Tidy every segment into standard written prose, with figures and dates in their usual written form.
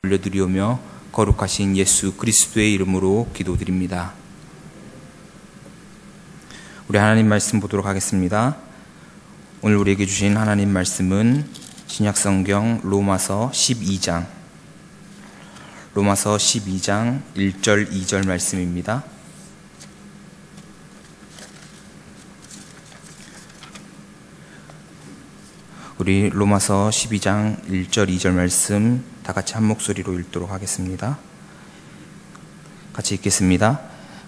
올려드리오며 거룩하신 예수 그리스도의 이름으로 기도드립니다. 우리 하나님 말씀 보도록 하겠습니다. 오늘 우리에게 주신 하나님 말씀은 신약성경 로마서 12장 1절 2절 말씀입니다. 우리 로마서 12장 1절 2절 말씀 다 같이 한 목소리로 읽도록 하겠습니다. 같이 읽겠습니다.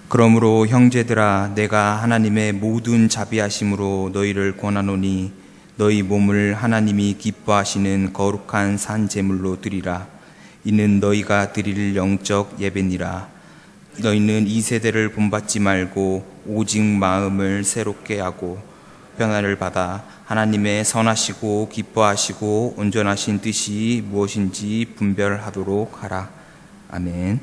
그러므로 형제들아, 내가 하나님의 모든 자비하심으로 너희를 권하노니 너희 몸을 하나님이 기뻐하시는 거룩한 산 제물로 드리라. 이는 너희가 드릴 영적 예배니라. 너희는 이 세대를 본받지 말고 오직 마음을 새롭게 하고 변화를 받아 하나님의 선하시고 기뻐하시고 온전하신 뜻이 무엇인지 분별하도록 하라. 아멘.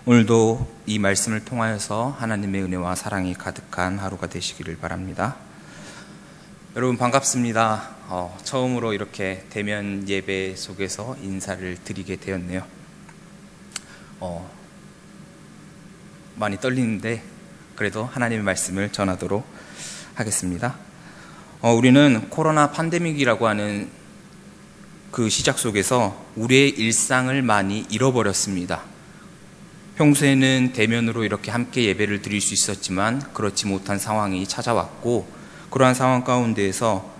오늘도 이 말씀을 통하여서 하나님의 은혜와 사랑이 가득한 하루가 되시기를 바랍니다. 여러분 반갑습니다. 처음으로 이렇게 대면 예배 속에서 인사를 드리게 되었네요. 많이 떨리는데 그래도 하나님의 말씀을 전하도록 하겠습니다. 우리는 코로나 팬데믹이라고 하는 그 시작 속에서 우리의 일상을 많이 잃어버렸습니다. 평소에는 대면으로 이렇게 함께 예배를 드릴 수 있었지만 그렇지 못한 상황이 찾아왔고, 그러한 상황 가운데에서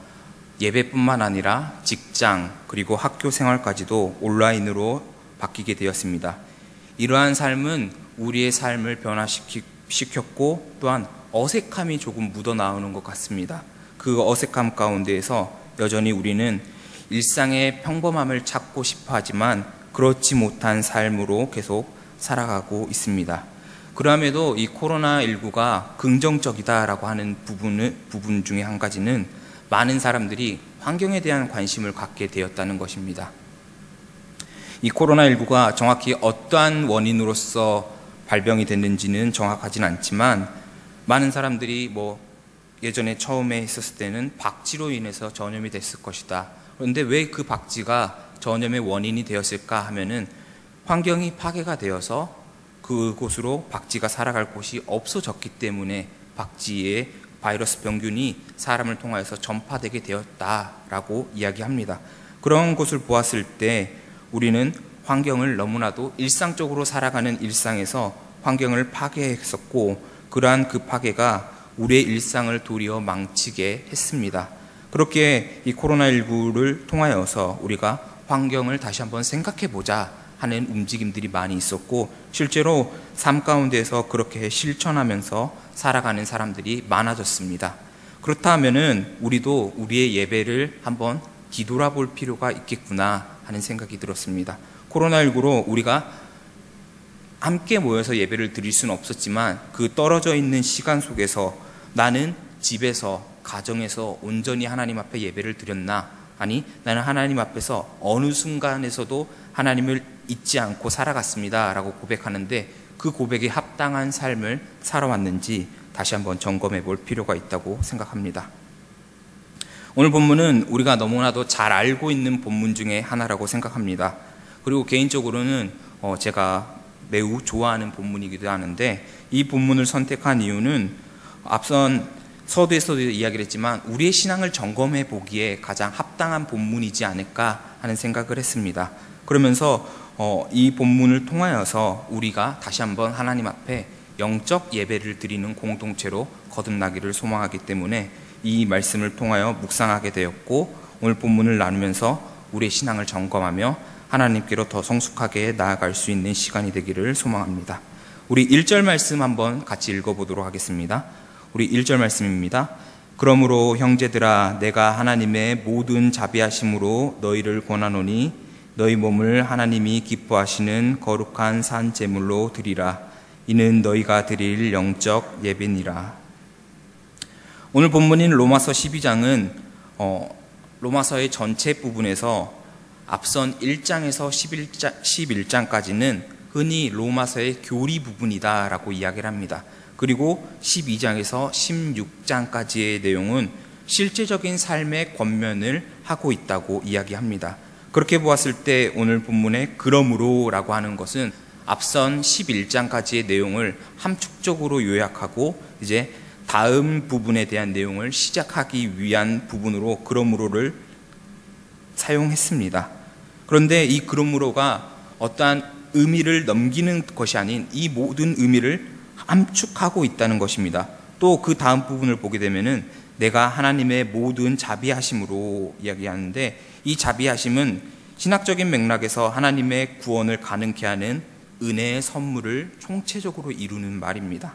예배뿐만 아니라 직장 그리고 학교 생활까지도 온라인으로 바뀌게 되었습니다. 이러한 삶은 우리의 삶을 변화시켰고 또한 어색함이 조금 묻어나오는 것 같습니다. 그 어색함 가운데에서 여전히 우리는 일상의 평범함을 찾고 싶어 하지만 그렇지 못한 삶으로 계속 살아가고 있습니다. 그럼에도 이 코로나19가 긍정적이다라고 하는 부분 중에 한 가지는 많은 사람들이 환경에 대한 관심을 갖게 되었다는 것입니다. 이 코로나19가 정확히 어떠한 원인으로서 발병이 됐는지는 정확하진 않지만 많은 사람들이 예전에 처음에 있었을 때는 박쥐로 인해서 전염이 됐을 것이다. 그런데 왜 그 박쥐가 전염의 원인이 되었을까 하면은 환경이 파괴가 되어서 그곳으로 박쥐가 살아갈 곳이 없어졌기 때문에 박쥐의 바이러스 병균이 사람을 통하여서 전파되게 되었다라고 이야기합니다. 그런 것을 보았을 때 우리는 환경을 너무나도 일상적으로 살아가는 일상에서 환경을 파괴했었고, 그러한 그 파괴가 우리의 일상을 도리어 망치게 했습니다. 그렇게 이 코로나19를 통하여서 우리가 환경을 다시 한번 생각해보자 하는 움직임들이 많이 있었고, 실제로 삶 가운데서 그렇게 실천하면서 살아가는 사람들이 많아졌습니다. 그렇다면은 우리도 우리의 예배를 한번 뒤돌아볼 필요가 있겠구나 하는 생각이 들었습니다. 코로나19로 우리가 함께 모여서 예배를 드릴 수는 없었지만 그 떨어져 있는 시간 속에서 나는 집에서, 가정에서 온전히 하나님 앞에 예배를 드렸나? 아니, 나는 하나님 앞에서 어느 순간에서도 하나님을 잊지 않고 살아갔습니다 라고 고백하는데 그 고백에 합당한 삶을 살아왔는지 다시 한번 점검해 볼 필요가 있다고 생각합니다. 오늘 본문은 우리가 너무나도 잘 알고 있는 본문 중에 하나라고 생각합니다. 그리고 개인적으로는 제가 매우 좋아하는 본문이기도 하는데, 이 본문을 선택한 이유는 앞선 서두에서도 이야기를 했지만 우리의 신앙을 점검해 보기에 가장 합당한 본문이지 않을까 하는 생각을 했습니다. 그러면서 이 본문을 통하여서 우리가 다시 한번 하나님 앞에 영적 예배를 드리는 공동체로 거듭나기를 소망하기 때문에 이 말씀을 통하여 묵상하게 되었고, 오늘 본문을 나누면서 우리의 신앙을 점검하며 하나님께로 더 성숙하게 나아갈 수 있는 시간이 되기를 소망합니다. 우리 1절 말씀 한번 같이 읽어보도록 하겠습니다. 우리 1절 말씀입니다. 그러므로 형제들아, 내가 하나님의 모든 자비하심으로 너희를 권하노니 너희 몸을 하나님이 기뻐하시는 거룩한 산 제물로 드리라. 이는 너희가 드릴 영적 예배니라. 오늘 본문인 로마서 12장은 로마서의 전체 부분에서 앞선 1장에서 11장까지는 흔히 로마서의 교리 부분이다라고 이야기를 합니다. 그리고 12장에서 16장까지의 내용은 실제적인 삶의 권면을 하고 있다고 이야기합니다. 그렇게 보았을 때 오늘 본문의 그러므로라고 하는 것은 앞선 11장까지의 내용을 함축적으로 요약하고 이제 다음 부분에 대한 내용을 시작하기 위한 부분으로 그러므로를 사용했습니다. 그런데 이 그러므로가 어떠한 의미를 넘기는 것이 아닌 이 모든 의미를 함축하고 있다는 것입니다. 또 그 다음 부분을 보게 되면은 내가 하나님의 모든 자비하심으로 이야기하는데, 이 자비하심은 신학적인 맥락에서 하나님의 구원을 가능케 하는 은혜의 선물을 총체적으로 이루는 말입니다.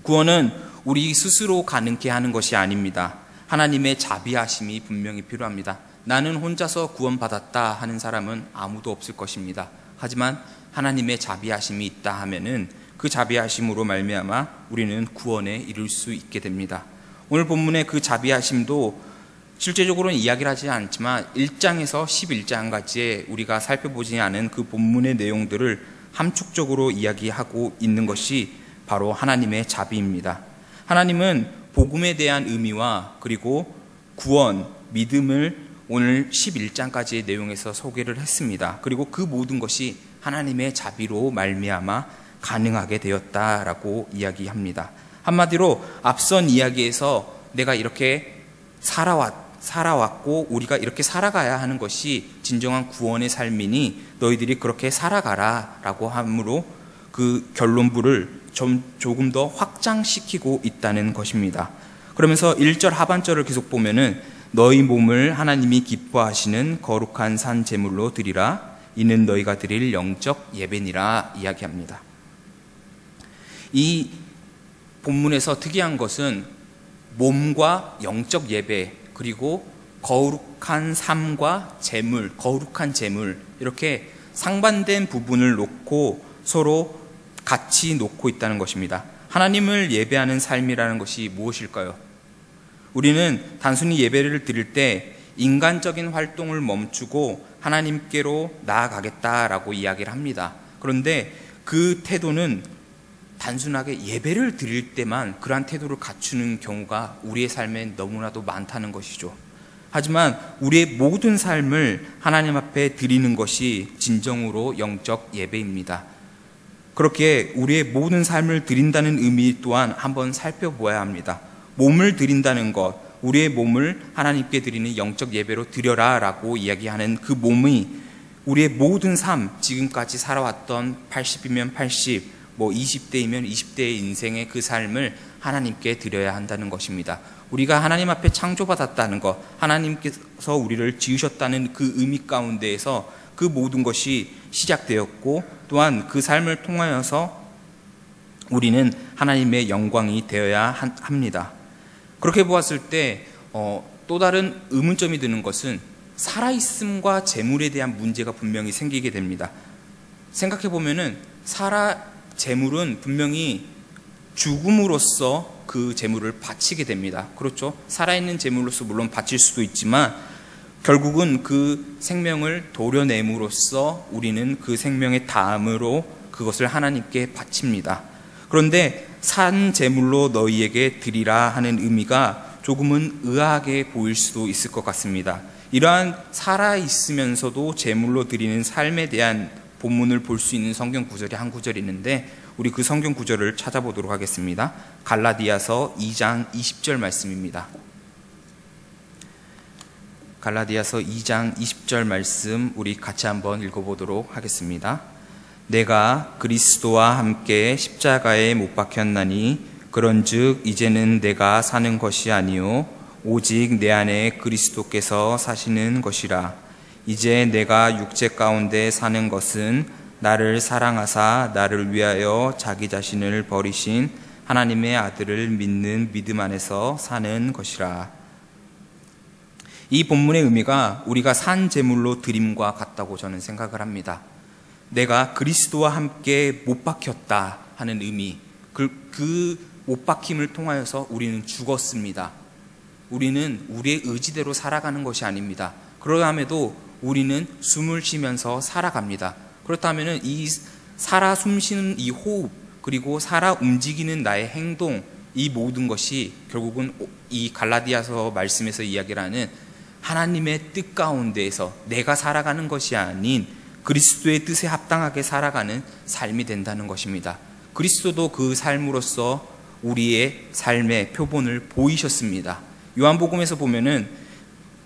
구원은 우리 스스로 가능케 하는 것이 아닙니다. 하나님의 자비하심이 분명히 필요합니다. 나는 혼자서 구원받았다 하는 사람은 아무도 없을 것입니다. 하지만 하나님의 자비하심이 있다 하면은 그 자비하심으로 말미암아 우리는 구원에 이룰 수 있게 됩니다. 오늘 본문의 그 자비하심도 실제적으로는 이야기를 하지 않지만 1장에서 11장까지의 우리가 살펴보지 않은 그 본문의 내용들을 함축적으로 이야기하고 있는 것이 바로 하나님의 자비입니다. 하나님은 복음에 대한 의미와 그리고 구원, 믿음을 오늘 11장까지의 내용에서 소개를 했습니다. 그리고 그 모든 것이 하나님의 자비로 말미암아 가능하게 되었다라고 이야기합니다. 한마디로 앞선 이야기에서 내가 이렇게 살아왔고 우리가 이렇게 살아가야 하는 것이 진정한 구원의 삶이니 너희들이 그렇게 살아가라 라고 함으로 그 결론부를 조금 더 확장시키고 있다는 것입니다. 그러면서 1절 하반절을 계속 보면은 너희 몸을 하나님이 기뻐하시는 거룩한 산 제물로 드리라, 이는 너희가 드릴 영적 예배니라 이야기합니다. 이 본문에서 특이한 것은 몸과 영적 예배, 그리고 거룩한 삶과 제물, 거룩한 제물, 이렇게 상반된 부분을 놓고 서로 같이 놓고 있다는 것입니다. 하나님을 예배하는 삶이라는 것이 무엇일까요? 우리는 단순히 예배를 드릴 때 인간적인 활동을 멈추고 하나님께로 나아가겠다라고 이야기를 합니다. 그런데 그 태도는 단순하게 예배를 드릴 때만 그러한 태도를 갖추는 경우가 우리의 삶에 너무나도 많다는 것이죠. 하지만 우리의 모든 삶을 하나님 앞에 드리는 것이 진정으로 영적 예배입니다. 그렇게 우리의 모든 삶을 드린다는 의미 또한 한번 살펴보아야 합니다. 몸을 드린다는 것, 우리의 몸을 하나님께 드리는 영적 예배로 드려라 라고 이야기하는 그 몸이 우리의 모든 삶, 지금까지 살아왔던 80이면 80, 20대이면 20대의 인생의 그 삶을 하나님께 드려야 한다는 것입니다. 우리가 하나님 앞에 창조받았다는 것, 하나님께서 우리를 지으셨다는 그 의미 가운데에서 그 모든 것이 시작되었고, 또한 그 삶을 통하여서 우리는 하나님의 영광이 되어야 합니다. 그렇게 보았을 때 또 다른 의문점이 드는 것은 살아있음과 재물에 대한 문제가 분명히 생기게 됩니다. 생각해보면은 재물은 분명히 죽음으로써 그 재물을 바치게 됩니다. 그렇죠? 살아있는 재물로서 물론 바칠 수도 있지만 결국은 그 생명을 도려냄으로써 우리는 그 생명의 다음으로 그것을 하나님께 바칩니다. 그런데 산 제물로 너희에게 드리라 하는 의미가 조금은 의아하게 보일 수도 있을 것 같습니다. 이러한 살아있으면서도 제물로 드리는 삶에 대한 본문을 볼 수 있는 성경 구절이 한 구절이 있는데 우리 그 성경 구절을 찾아보도록 하겠습니다. 갈라디아서 2장 20절 말씀입니다. 갈라디아서 2장 20절 말씀 우리 같이 한번 읽어보도록 하겠습니다. 내가 그리스도와 함께 십자가에 못 박혔나니 그런즉 이제는 내가 사는 것이 아니요 오직 내 안에 그리스도께서 사시는 것이라. 이제 내가 육체 가운데 사는 것은 나를 사랑하사 나를 위하여 자기 자신을 버리신 하나님의 아들을 믿는 믿음 안에서 사는 것이라. 이 본문의 의미가 우리가 산 제물로 드림과 같다고 저는 생각을 합니다. 내가 그리스도와 함께 못 박혔다 하는 의미, 그 못 박힘을 통하여서 우리는 죽었습니다. 우리는 우리의 의지대로 살아가는 것이 아닙니다. 그러함에도 우리는 숨을 쉬면서 살아갑니다. 그렇다면 이 살아 숨쉬는 이 호흡, 그리고 살아 움직이는 나의 행동, 이 모든 것이 결국은 이 갈라디아서 말씀에서 이야기를 하는 하나님의 뜻 가운데에서 내가 살아가는 것이 아닌 그리스도의 뜻에 합당하게 살아가는 삶이 된다는 것입니다. 그리스도도 그 삶으로서 우리의 삶의 표본을 보이셨습니다. 요한복음에서 보면은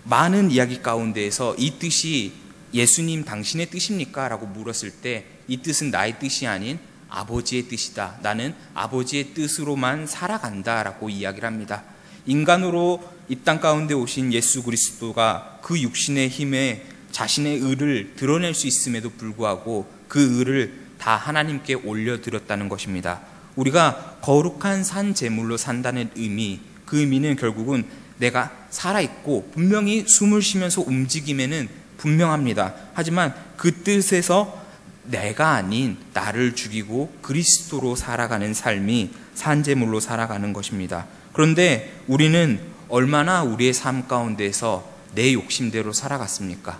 많은 이야기 가운데에서 이 뜻이 예수님 당신의 뜻입니까? 라고 물었을 때 이 뜻은 나의 뜻이 아닌 아버지의 뜻이다. 나는 아버지의 뜻으로만 살아간다 라고 이야기를 합니다. 인간으로 이 땅 가운데 오신 예수 그리스도가 그 육신의 힘에 자신의 의를 드러낼 수 있음에도 불구하고 그 의를 다 하나님께 올려드렸다는 것입니다. 우리가 거룩한 산 제물로 산다는 의미, 그 의미는 결국은 내가 살아있고 분명히 숨을 쉬면서 움직임에는 분명합니다. 하지만 그 뜻에서 내가 아닌 나를 죽이고 그리스도로 살아가는 삶이 산제물로 살아가는 것입니다. 그런데 우리는 얼마나 우리의 삶 가운데서 내 욕심대로 살아갔습니까?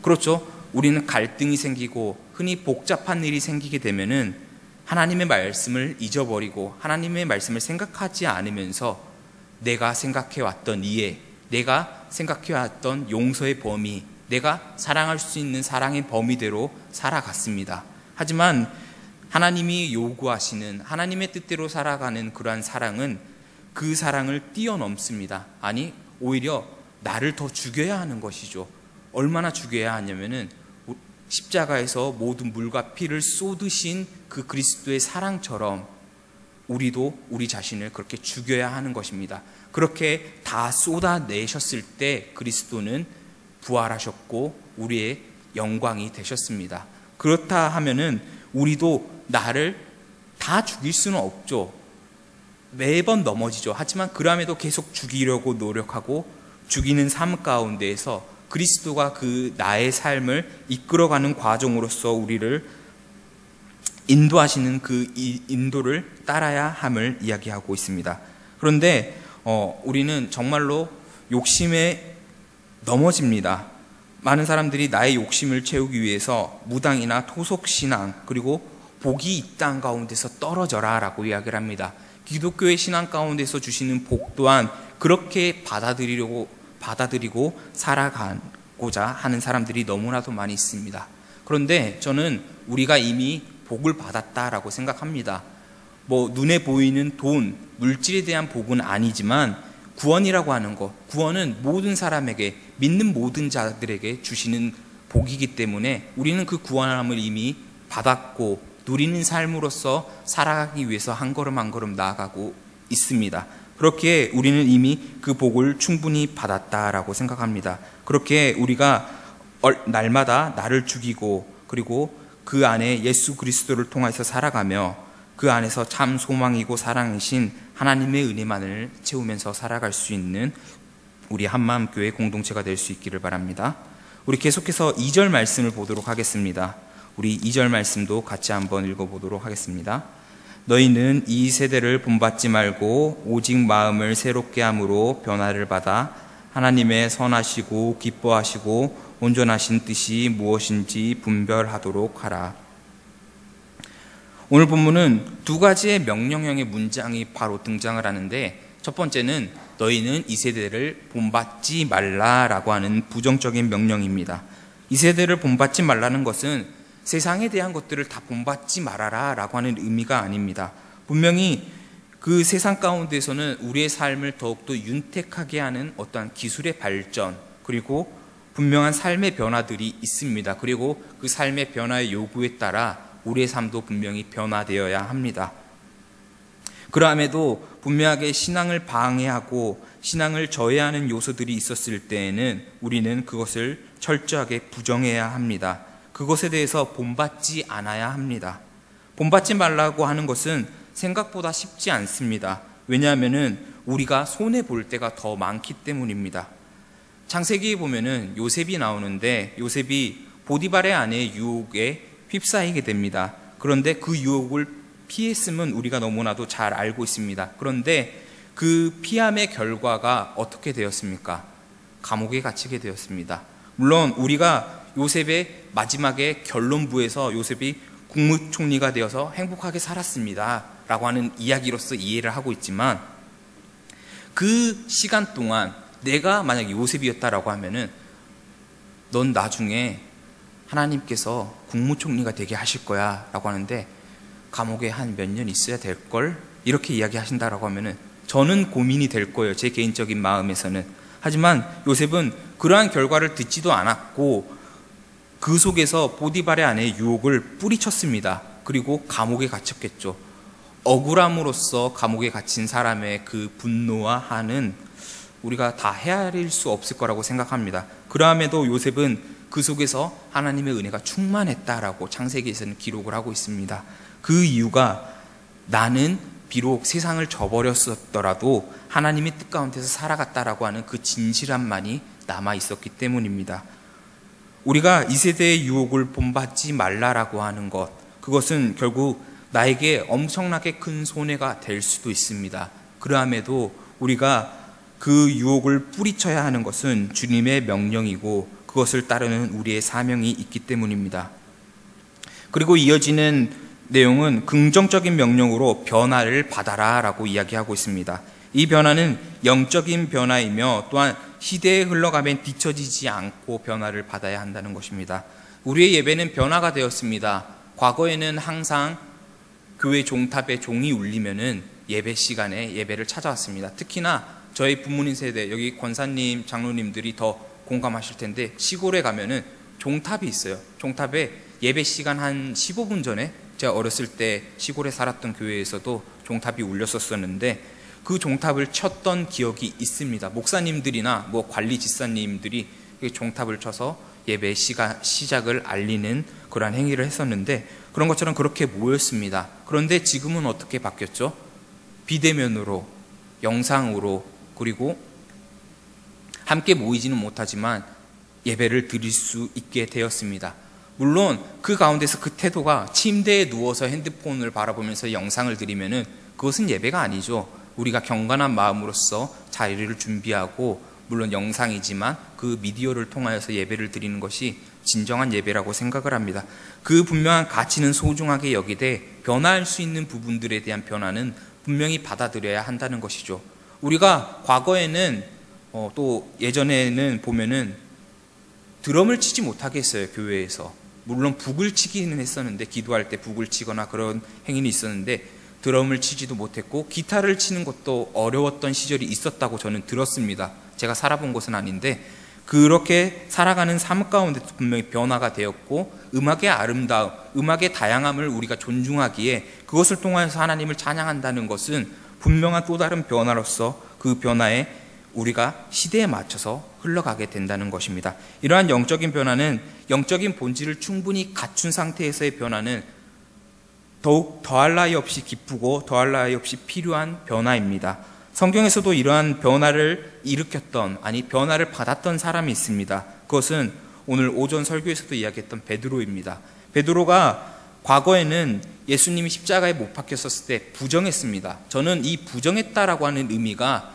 그렇죠. 우리는 갈등이 생기고 흔히 복잡한 일이 생기게 되면은 하나님의 말씀을 잊어버리고 하나님의 말씀을 생각하지 않으면서 내가 생각해왔던 이해, 내가 생각해왔던 용서의 범위, 내가 사랑할 수 있는 사랑의 범위대로 살아갔습니다. 하지만 하나님이 요구하시는 하나님의 뜻대로 살아가는 그러한 사랑은 그 사랑을 뛰어넘습니다. 아니 오히려 나를 더 죽여야 하는 것이죠. 얼마나 죽여야 하냐면은 십자가에서 모든 물과 피를 쏟으신 그 그리스도의 사랑처럼 우리도 우리 자신을 그렇게 죽여야 하는 것입니다. 그렇게 다 쏟아내셨을 때 그리스도는 부활하셨고 우리의 영광이 되셨습니다. 그렇다 하면은 우리도 나를 다 죽일 수는 없죠. 매번 넘어지죠. 하지만 그럼에도 계속 죽이려고 노력하고 죽이는 삶 가운데에서 그리스도가 그 나의 삶을 이끌어가는 과정으로서 우리를 인도하시는 그 인도를 따라야 함을 이야기하고 있습니다. 그런데 우리는 정말로 욕심에 넘어집니다. 많은 사람들이 나의 욕심을 채우기 위해서 무당이나 토속신앙 그리고 복이 이 땅 가운데서 떨어져라 라고 이야기를 합니다. 기독교의 신앙 가운데서 주시는 복 또한 그렇게 받아들이고 살아가고자 하는 사람들이 너무나도 많이 있습니다. 그런데 저는 우리가 이미 복을 받았다라고 생각합니다. 눈에 보이는 돈, 물질에 대한 복은 아니지만 구원이라고 하는 것, 구원은 모든 사람에게, 믿는 모든 자들에게 주시는 복이기 때문에 우리는 그 구원함을 이미 받았고 누리는 삶으로서 살아가기 위해서 한 걸음 한 걸음 나아가고 있습니다. 그렇게 우리는 이미 그 복을 충분히 받았다라고 생각합니다. 그렇게 우리가 날마다 나를 죽이고 그리고 그 안에 예수 그리스도를 통해서 살아가며 그 안에서 참 소망이고 사랑이신 하나님의 은혜만을 채우면서 살아갈 수 있는 우리 한마음교회 공동체가 될 수 있기를 바랍니다. 우리 계속해서 2절 말씀을 보도록 하겠습니다. 우리 2절 말씀도 같이 한번 읽어보도록 하겠습니다. 너희는 이 세대를 본받지 말고 오직 마음을 새롭게 함으로 변화를 받아 하나님의 선하시고 기뻐하시고 온전하신 뜻이 무엇인지 분별하도록 하라. 오늘 본문은 두 가지의 명령형의 문장이 바로 등장을 하는데 첫 번째는 너희는 이 세대를 본받지 말라라고 하는 부정적인 명령입니다. 이 세대를 본받지 말라는 것은 세상에 대한 것들을 다 본받지 말아라 라고 하는 의미가 아닙니다. 분명히 그 세상 가운데서는 우리의 삶을 더욱더 윤택하게 하는 어떠한 기술의 발전 그리고 분명한 삶의 변화들이 있습니다. 그리고 그 삶의 변화의 요구에 따라 우리의 삶도 분명히 변화되어야 합니다. 그럼에도 분명하게 신앙을 방해하고 신앙을 저해하는 요소들이 있었을 때에는 우리는 그것을 철저하게 부정해야 합니다. 그것에 대해서 본받지 않아야 합니다. 본받지 말라고 하는 것은 생각보다 쉽지 않습니다. 왜냐하면 우리가 손해볼 때가 더 많기 때문입니다. 창세기에 보면은 요셉이 나오는데 요셉이 보디발의 아내의 유혹에 휩싸이게 됩니다. 그런데 그 유혹을 피했음은 우리가 너무나도 잘 알고 있습니다. 그런데 그 피함의 결과가 어떻게 되었습니까? 감옥에 갇히게 되었습니다. 물론 우리가 요셉의 마지막에 결론부에서 요셉이 국무총리가 되어서 행복하게 살았습니다 라고 하는 이야기로서 이해를 하고 있지만 그 시간 동안 내가 만약 요셉이었다라고 하면은 넌 나중에 하나님께서 국무총리가 되게 하실 거야 라고 하는데 감옥에 한 몇 년 있어야 될 걸 이렇게 이야기하신다라고 하면은 저는 고민이 될 거예요. 제 개인적인 마음에서는. 하지만 요셉은 그러한 결과를 듣지도 않았고 그 속에서 보디발의 아내의 유혹을 뿌리쳤습니다. 그리고 감옥에 갇혔겠죠. 억울함으로써 감옥에 갇힌 사람의 그 분노와 한은 우리가 다 헤아릴 수 없을 거라고 생각합니다. 그럼에도 요셉은 그 속에서 하나님의 은혜가 충만했다라고 창세기에서는 기록을 하고 있습니다. 그 이유가 나는 비록 세상을 저버렸었더라도 하나님의 뜻 가운데서 살아갔다라고 하는 그 진실함만이 남아 있었기 때문입니다. 우리가 이 세대의 유혹을 본받지 말라라고 하는 것, 그것은 결국 나에게 엄청나게 큰 손해가 될 수도 있습니다. 그럼에도 우리가 그 유혹을 뿌리쳐야 하는 것은 주님의 명령이고 그것을 따르는 우리의 사명이 있기 때문입니다. 그리고 이어지는 내용은 긍정적인 명령으로 변화를 받아라 라고 이야기하고 있습니다. 이 변화는 영적인 변화이며 또한 시대의 흘러감에 뒤처지지 않고 변화를 받아야 한다는 것입니다. 우리의 예배는 변화가 되었습니다. 과거에는 항상 교회 종탑에 종이 울리면은 예배 시간에 예배를 찾아왔습니다. 특히나 저희 부모님 세대, 여기 권사님, 장로님들이 더 공감하실 텐데 시골에 가면은 종탑이 있어요. 종탑에 예배 시간 한 15분 전에 제가 어렸을 때 시골에 살았던 교회에서도 종탑이 울렸었는데 그 종탑을 쳤던 기억이 있습니다. 목사님들이나 뭐 관리 집사님들이 종탑을 쳐서 예배 시작을 알리는 그러한 행위를 했었는데 그런 것처럼 그렇게 모였습니다. 그런데 지금은 어떻게 바뀌었죠? 비대면으로, 영상으로, 그리고 함께 모이지는 못하지만 예배를 드릴 수 있게 되었습니다. 물론 그 가운데서 그 태도가 침대에 누워서 핸드폰을 바라보면서 영상을 드리면은 그것은 예배가 아니죠. 우리가 경건한 마음으로써 자리를 준비하고 물론 영상이지만 그 미디어를 통하여서 예배를 드리는 것이 진정한 예배라고 생각을 합니다. 그 분명한 가치는 소중하게 여기되 변화할 수 있는 부분들에 대한 변화는 분명히 받아들여야 한다는 것이죠. 우리가 과거에는 또 예전에는 보면은 드럼을 치지 못하게 했어요. 교회에서. 물론 북을 치기는 했었는데 기도할 때 북을 치거나 그런 행위는 있었는데 드럼을 치지도 못했고 기타를 치는 것도 어려웠던 시절이 있었다고 저는 들었습니다. 제가 살아본 것은 아닌데 그렇게 살아가는 삶 가운데 분명히 변화가 되었고 음악의 아름다움, 음악의 다양함을 우리가 존중하기에 그것을 통해서 하나님을 찬양한다는 것은 분명한 또 다른 변화로서 그 변화에 우리가 시대에 맞춰서 흘러가게 된다는 것입니다. 이러한 영적인 변화는 영적인 본질을 충분히 갖춘 상태에서의 변화는 더욱 더할 나위 없이 기쁘고 더할 나위 없이 필요한 변화입니다. 성경에서도 이러한 변화를 일으켰던, 아니 변화를 받았던 사람이 있습니다. 그것은 오늘 오전 설교에서도 이야기했던 베드로입니다. 베드로가 과거에는 예수님이 십자가에 못 박혔었을 때 부정했습니다. 저는 이 부정했다라고 하는 의미가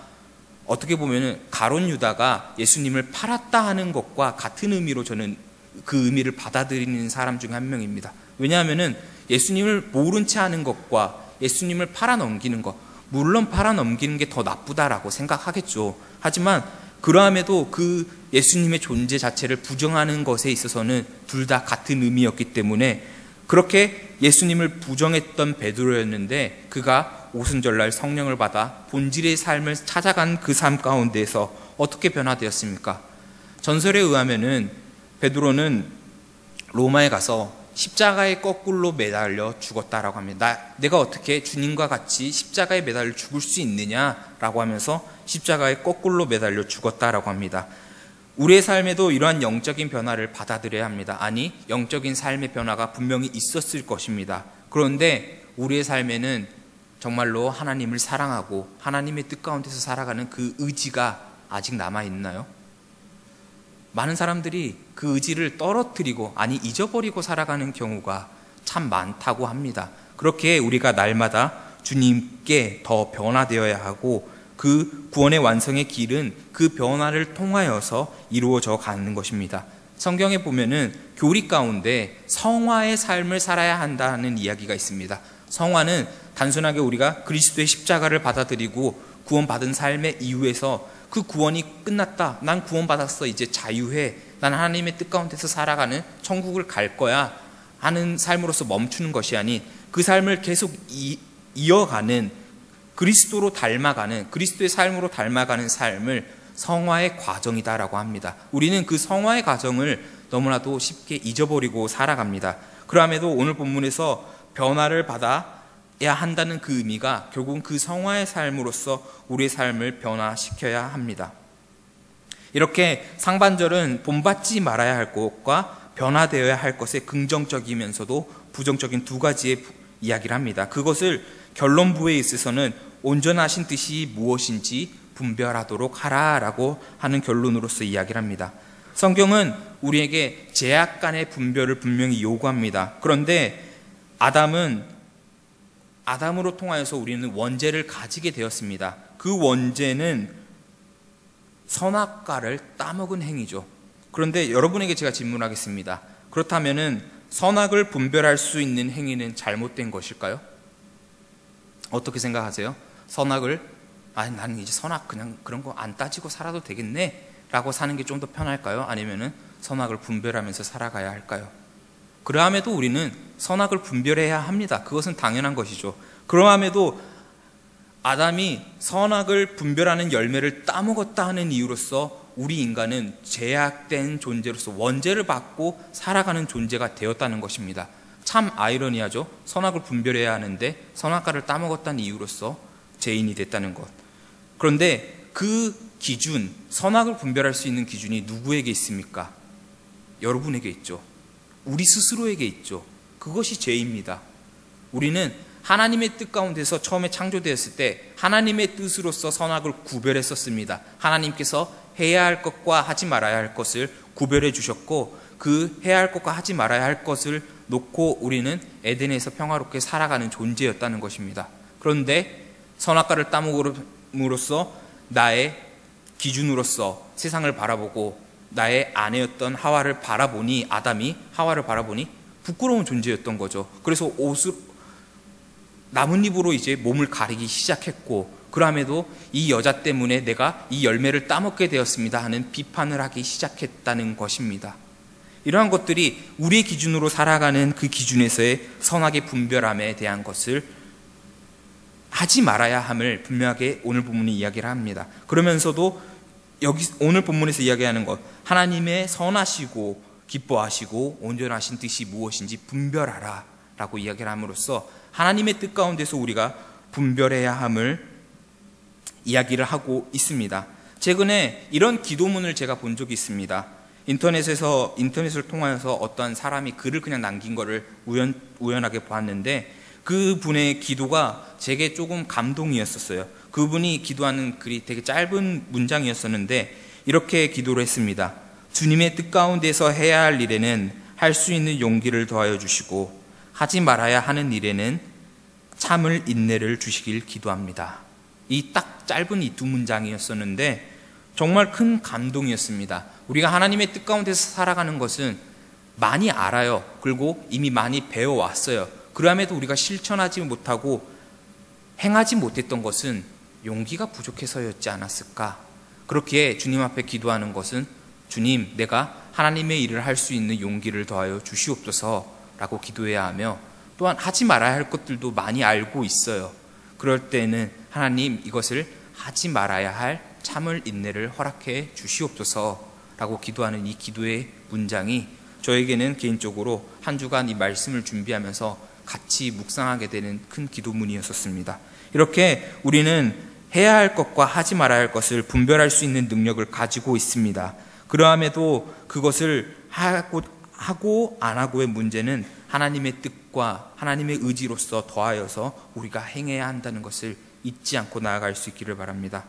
어떻게 보면 가룟 유다가 예수님을 팔았다 하는 것과 같은 의미로 저는 그 의미를 받아들이는 사람 중 한 명입니다. 왜냐하면 예수님을 모른 채 하는 것과 예수님을 팔아넘기는 것, 물론 팔아넘기는 게 더 나쁘다라고 생각하겠죠. 하지만 그러함에도 그 예수님의 존재 자체를 부정하는 것에 있어서는 둘 다 같은 의미였기 때문에 그렇게 예수님을 부정했던 베드로였는데 그가 오순절날 성령을 받아 본질의 삶을 찾아간 그 삶 가운데에서 어떻게 변화되었습니까? 전설에 의하면은 베드로는 로마에 가서 십자가에 거꾸로 매달려 죽었다라고 합니다. 내가 어떻게 주님과 같이 십자가에 매달려 죽을 수 있느냐라고 하면서 십자가에 거꾸로 매달려 죽었다라고 합니다. 우리의 삶에도 이러한 영적인 변화를 받아들여야 합니다. 아니, 영적인 삶의 변화가 분명히 있었을 것입니다. 그런데 우리의 삶에는 정말로 하나님을 사랑하고 하나님의 뜻 가운데서 살아가는 그 의지가 아직 남아있나요? 많은 사람들이 그 의지를 떨어뜨리고, 아니 잊어버리고 살아가는 경우가 참 많다고 합니다. 그렇게 우리가 날마다 주님께 더 변화되어야 하고 그 구원의 완성의 길은 그 변화를 통하여서 이루어져 가는 것입니다. 성경에 보면은 교리 가운데 성화의 삶을 살아야 한다는 이야기가 있습니다. 성화는 단순하게 우리가 그리스도의 십자가를 받아들이고 구원받은 삶의 이유에서 그 구원이 끝났다. 난 구원받았어. 이제 자유해. 난 하나님의 뜻 가운데서 살아가는 천국을 갈 거야 하는 삶으로서 멈추는 것이 아닌 그 삶을 계속 이어가는 그리스도로 닮아가는 그리스도의 삶으로 닮아가는 삶을 성화의 과정이다라고 합니다. 우리는 그 성화의 과정을 너무나도 쉽게 잊어버리고 살아갑니다. 그럼에도 오늘 본문에서 변화를 받아야 한다는 그 의미가 결국은 그 성화의 삶으로서 우리의 삶을 변화시켜야 합니다. 이렇게 상반절은 본받지 말아야 할 것과 변화되어야 할 것의 긍정적이면서도 부정적인 두 가지의 이야기를 합니다. 그것을 결론부에 있어서는 온전하신 뜻이 무엇인지 분별하도록 하라라고 하는 결론으로서 이야기를 합니다. 성경은 우리에게 제약 간의 분별을 분명히 요구합니다. 그런데 아담으로 통하여서 우리는 원죄를 가지게 되었습니다. 그 원죄는 선악과를 따먹은 행위죠. 그런데 여러분에게 제가 질문하겠습니다. 그렇다면은 선악을 분별할 수 있는 행위는 잘못된 것일까요? 어떻게 생각하세요? 나는 이제 선악 그냥 그런 거 안 따지고 살아도 되겠네 라고 사는 게 좀 더 편할까요? 아니면은 선악을 분별하면서 살아가야 할까요? 그러함에도 우리는 선악을 분별해야 합니다. 그것은 당연한 것이죠. 그러함에도 아담이 선악을 분별하는 열매를 따먹었다 하는 이유로서 우리 인간은 제약된 존재로서 원죄를 받고 살아가는 존재가 되었다는 것입니다. 참 아이러니하죠. 선악을 분별해야 하는데 선악과를 따먹었다는 이유로서 죄인이 됐다는 것. 그런데 그 기준, 선악을 분별할 수 있는 기준이 누구에게 있습니까? 여러분에게 있죠. 우리 스스로에게 있죠. 그것이 죄입니다. 우리는 하나님의 뜻 가운데서 처음에 창조되었을 때 하나님의 뜻으로서 선악을 구별했었습니다. 하나님께서 해야 할 것과 하지 말아야 할 것을 구별해 주셨고 그 해야 할 것과 하지 말아야 할 것을 놓고 우리는 에덴에서 평화롭게 살아가는 존재였다는 것입니다. 그런데 선악과를 따먹음으로써 나의 기준으로서 세상을 바라보고 나의 아내였던 아담이 하와를 바라보니 부끄러운 존재였던 거죠. 그래서 나뭇잎으로 이제 몸을 가리기 시작했고 그럼에도 이 여자 때문에 내가 이 열매를 따먹게 되었습니다 하는 비판을 하기 시작했다는 것입니다. 이러한 것들이 우리의 기준으로 살아가는 그 기준에서의 선악의 분별함에 대한 것을 하지 말아야 함을 분명하게 오늘 본문이 이야기를 합니다. 그러면서도 여기 오늘 본문에서 이야기하는 것, 하나님의 선하시고 기뻐하시고 온전하신 뜻이 무엇인지 분별하라 라고 이야기를 함으로써 하나님의 뜻 가운데서 우리가 분별해야 함을 이야기를 하고 있습니다. 최근에 이런 기도문을 제가 본 적이 있습니다. 인터넷을 통하여서 어떤 사람이 글을 그냥 남긴 거를 우연하게 봤는데 그 분의 기도가 제게 조금 감동이었었어요. 그분이 기도하는 글이 되게 짧은 문장이었었는데 이렇게 기도를 했습니다. 주님의 뜻 가운데서 해야 할 일에는 할 수 있는 용기를 더하여 주시고 하지 말아야 하는 일에는 참을 인내를 주시길 기도합니다. 이 딱 짧은 이 두 문장이었었는데 정말 큰 감동이었습니다. 우리가 하나님의 뜻 가운데서 살아가는 것은 많이 알아요. 그리고 이미 많이 배워왔어요. 그럼에도 우리가 실천하지 못하고 행하지 못했던 것은 용기가 부족해서였지 않았을까? 그렇기에 주님 앞에 기도하는 것은 주님, 내가 하나님의 일을 할 수 있는 용기를 더하여 주시옵소서라고 기도해야 하며 또한 하지 말아야 할 것들도 많이 알고 있어요. 그럴 때는 하나님 이것을 하지 말아야 할 참을 인내를 허락해 주시옵소서라고 기도하는 이 기도의 문장이 저에게는 개인적으로 한 주간 이 말씀을 준비하면서 같이 묵상하게 되는 큰 기도문이었습니다. 이렇게 우리는 해야 할 것과 하지 말아야 할 것을 분별할 수 있는 능력을 가지고 있습니다. 그러함에도 그것을 하고 안 하고의 문제는 하나님의 뜻과 하나님의 의지로서 더하여서 우리가 행해야 한다는 것을 잊지 않고 나아갈 수 있기를 바랍니다.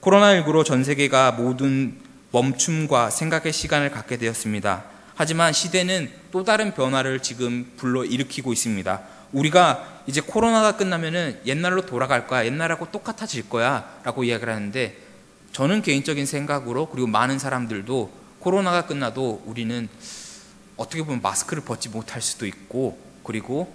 코로나19로 전 세계가 모든 멈춤과 생각의 시간을 갖게 되었습니다. 하지만 시대는 또 다른 변화를 지금 불러일으키고 있습니다. 우리가 이제 코로나가 끝나면은 옛날로 돌아갈 거야, 옛날하고 똑같아질 거야 라고 이야기를 하는데 저는 개인적인 생각으로 그리고 많은 사람들도 코로나가 끝나도 우리는 어떻게 보면 마스크를 벗지 못할 수도 있고 그리고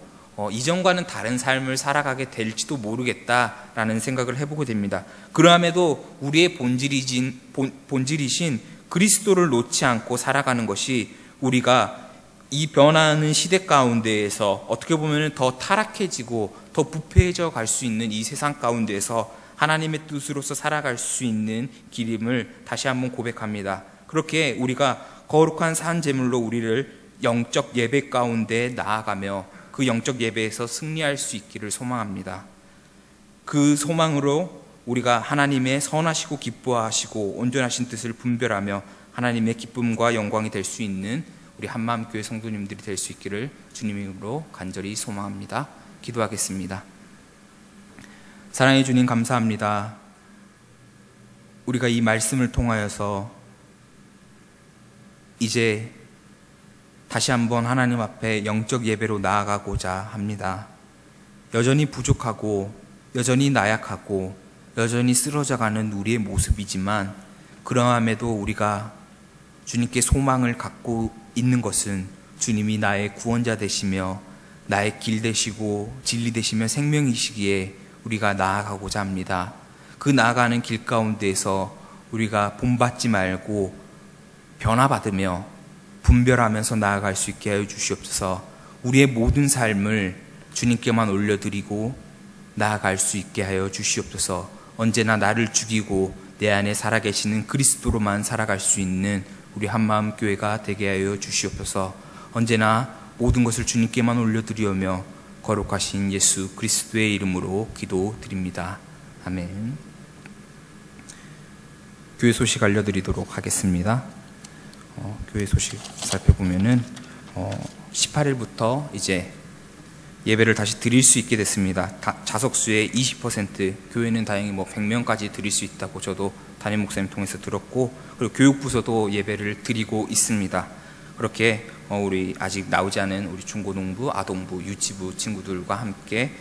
이전과는 다른 삶을 살아가게 될지도 모르겠다라는 생각을 해보게 됩니다. 그러함에도 우리의 본질이신 그리스도를 놓지 않고 살아가는 것이 우리가 이 변화하는 시대 가운데에서 어떻게 보면 더 타락해지고 더 부패해져 갈 수 있는 이 세상 가운데에서 하나님의 뜻으로서 살아갈 수 있는 길임을 다시 한번 고백합니다. 그렇게 우리가 거룩한 산 제물로 우리를 영적 예배 가운데 나아가며 그 영적 예배에서 승리할 수 있기를 소망합니다. 그 소망으로 우리가 하나님의 선하시고 기뻐하시고 온전하신 뜻을 분별하며 하나님의 기쁨과 영광이 될 수 있는 우리 한마음교회 성도님들이 될 수 있기를 주님의 이름으로 간절히 소망합니다. 기도하겠습니다. 사랑해 주님 감사합니다. 우리가 이 말씀을 통하여서 이제 다시 한번 하나님 앞에 영적 예배로 나아가고자 합니다. 여전히 부족하고 여전히 나약하고 여전히 쓰러져가는 우리의 모습이지만 그러함에도 우리가 주님께 소망을 갖고 있는 것은 주님이 나의 구원자 되시며 나의 길 되시고 진리 되시며 생명이시기에 우리가 나아가고자 합니다. 그 나아가는 길 가운데에서 우리가 본받지 말고 변화받으며 분별하면서 나아갈 수 있게 하여 주시옵소서. 우리의 모든 삶을 주님께만 올려드리고 나아갈 수 있게 하여 주시옵소서. 언제나 나를 죽이고 내 안에 살아계시는 그리스도로만 살아갈 수 있는 우리 한마음 교회가 되게 하여 주시옵소서. 언제나 모든 것을 주님께만 올려드리오며 거룩하신 예수 그리스도의 이름으로 기도드립니다. 아멘. 교회 소식 알려드리도록 하겠습니다. 교회 소식 살펴보면은 18일부터 이제 예배를 다시 드릴 수 있게 됐습니다. 자석수의 20%, 교회는 다행히 100명까지 드릴 수 있다고 저도 담임 목사님 통해서 들었고, 그리고 교육부서도 예배를 드리고 있습니다. 그렇게 우리 아직 나오지 않은 우리 중고등부, 아동부, 유치부 친구들과 함께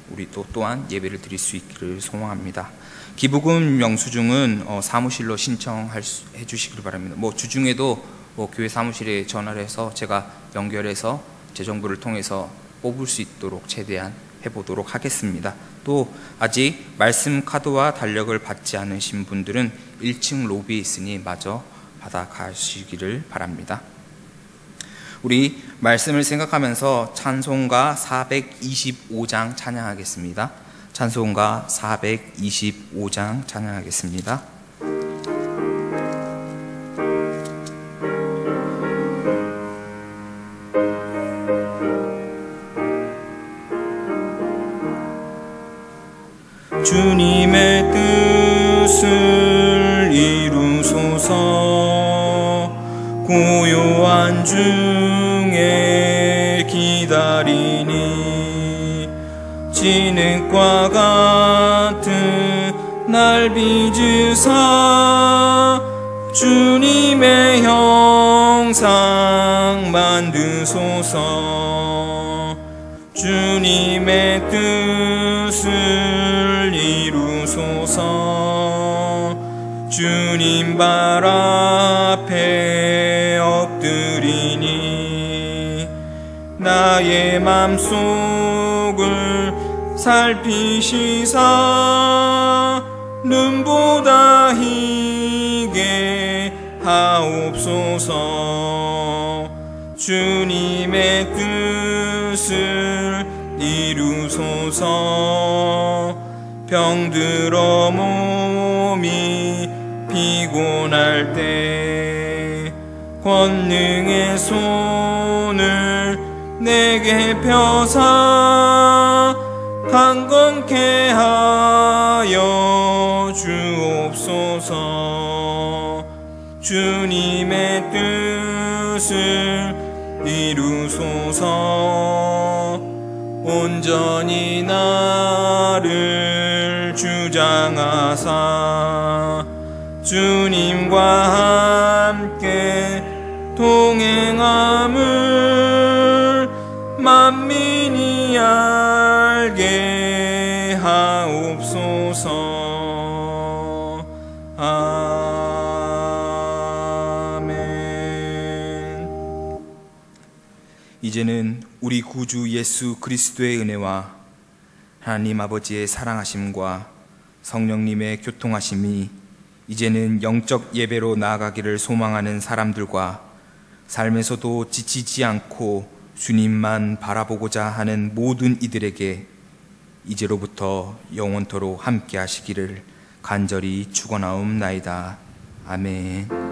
우리 또한 예배를 드릴 수 있기를 소망합니다. 기부금 영수증은 사무실로 신청해 주시길 바랍니다. 주중에도 교회 사무실에 전화를 해서 제가 연결해서 재정부를 통해서 뽑을 수 있도록 최대한 해보도록 하겠습니다. 또 아직 말씀 카드와 달력을 받지 않으신 분들은 1층 로비에 있으니 마저 받아가시기를 바랍니다. 우리 말씀을 생각하면서 찬송가 425장 찬양하겠습니다. 찬송가 425장 찬양하겠습니다. 주님의 뜻을 이루소서. 고요한 중에 기다리니 진흙과 같은 날 빚으사 주님의 형상 만드소서. 주님의 뜻을 이루소서. 주님 발 앞에 엎드리니 나의 맘속을 살피시사 눈보다 희게 하옵소서. 주님의 뜻을 이루소서. 병들어 몸이 피곤할 때 권능의 손을 내게 펴사 강건케 하여 주옵소서. 주님의 뜻을 이루소서. 온전히 나를 주장하사 주님과 함께 동행함을 만민이 알게 하옵소서. 아멘. 이제는 우리 구주 예수 그리스도의 은혜와 하나님 아버지의 사랑하심과 성령님의 교통하심이 이제는 영적 예배로 나아가기를 소망하는 사람들과 삶에서도 지치지 않고 주님만 바라보고자 하는 모든 이들에게 이제로부터 영원토록 함께 하시기를 간절히 축원하옵나이다. 아멘.